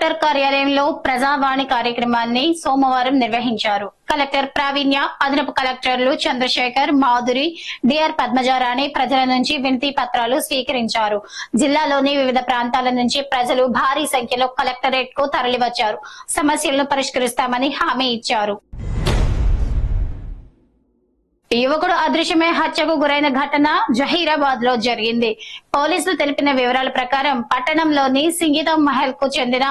Collector కార్యాలయంలో ప్రజావాణి కార్యక్రమాన్ని సోమవారం నిర్వహించారు. కలెక్టర్ ప్రావీణ్య, అదనపు కలెక్టర్లు చంద్రశేఖర్, మాధురి, డిఆర్ పద్మజారాణి ప్రజల నుంచి వినతి పత్రాలు స్వీకరించారు. జిల్లాలోని వివిధ ప్రాంతాల నుంచి ప్రజలు భారీ సంఖ్యలో కలెక్టరేట్ కు తరలివచ్చారు. సమస్యలను పరిష్కరిస్తామని హామీ ఇచ్చారు. యువకుడు అదృశ్యమై హత్యకు గురైన ఘటన జహీరాబాద్ లో జరిగింది. పోలీసులు తెలిపిన వివరాల ప్రకారం పట్టణంలోని సింగీతం మహల్ కు చెందిన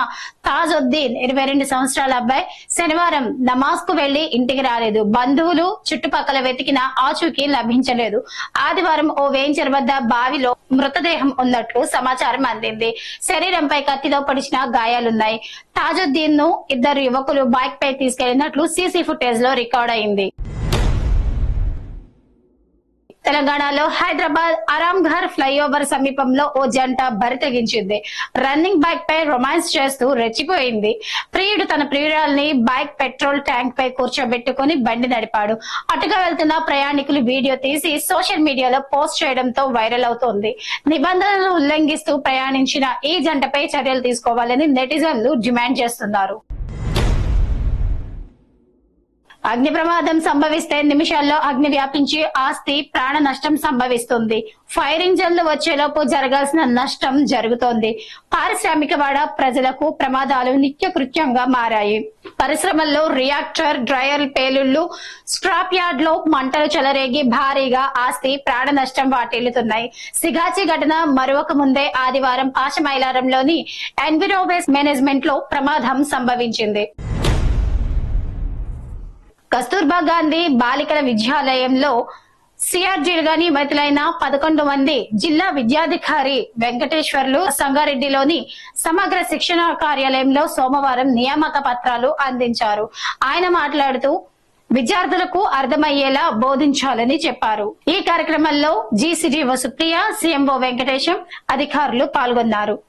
తాజుద్దీన్ 22 సంవత్సరాల అబ్బాయి శనివారం నమాజ్ కు వెళ్లి ఇంటికి రాలేదు. బంధువులు చుట్టుపక్కల వెతికిన ఆచూకీ లభించలేదు. ఆదివారం ఓ వేంచర్ వద్ద బావిలో మృతదేహం ఉన్నట్లు సమాచారం అందింది. శరీరంపై కత్తితో పొడిచిన గాయాలున్నాయి. తాజుద్దీన్ ను ఇద్దరు యువకులు బైక్ పై తీసుకెళ్లినట్లు సీసీ ఫుటేజ్ లో రికార్డ్ అయింది. తెలంగాణలో హైదరాబాద్ ఆరాంఘర్ ఫ్లైఓవర్ సమీపంలో ఓ జంట బరి తెగించింది. రన్నింగ్ బైక్ పై రొమాన్స్ చేస్తూ రెచ్చిపోయింది. ప్రియుడు తన ప్రియురాల్ని బైక్ పెట్రోల్ ట్యాంక్ పై కూర్చోబెట్టుకుని బండి నడిపాడు. అటుగా వెళ్తున్న ప్రయాణికులు వీడియో తీసి సోషల్ మీడియాలో పోస్ట్ చేయడంతో వైరల్ అవుతోంది. నిబంధనలు ఉల్లంఘిస్తూ ప్రయాణించిన ఈ జంటపై చర్యలు తీసుకోవాలని నెటిజన్లు డిమాండ్ చేస్తున్నారు. అగ్ని ప్రమాదం సంభవిస్తే నిమిషాల్లో అగ్ని వ్యాపించి ఆస్తి, ప్రాణ నష్టం సంభవిస్తుంది. ఫైర్ ఇంజన్లు వచ్చేలోపు జరగాల్సిన నష్టం జరుగుతోంది. పారిశ్రామికవాడ ప్రజలకు ప్రమాదాలు నిత్యకృత్యంగా మారాయి. పరిశ్రమల్లో రియాక్టర్, డ్రైయర్ పేలుళ్లు, స్క్రాప్ యార్డ్ లో మంటలు చెలరేగి భారీగా ఆస్తి, ప్రాణ నష్టం వాటిల్లుతున్నాయి. సిగాచి ఘటన మరొక ముందే ఆదివారం పాశమైలారంలోని ఎన్విరోవేస్ మేనేజ్మెంట్ లో ప్రమాదం సంభవించింది. కస్తూర్బా గాంధీ బాలికల విద్యాలయంలో సిఆర్జీలుగా నియమితులైన 11 మంది జిల్లా విద్యాధికారి వెంకటేశ్వర్లు సంగారెడ్డిలోని సమగ్ర శిక్షణ కార్యాలయంలో సోమవారం నియామక పత్రాలు అందించారు. ఆయన మాట్లాడుతూ విద్యార్థులకు అర్థమయ్యేలా బోధించాలని చెప్పారు. ఈ కార్యక్రమంలో జీసీడీఓ సుప్రియ, సీఎంఓ వెంకటేశం, అధికారులు పాల్గొన్నారు.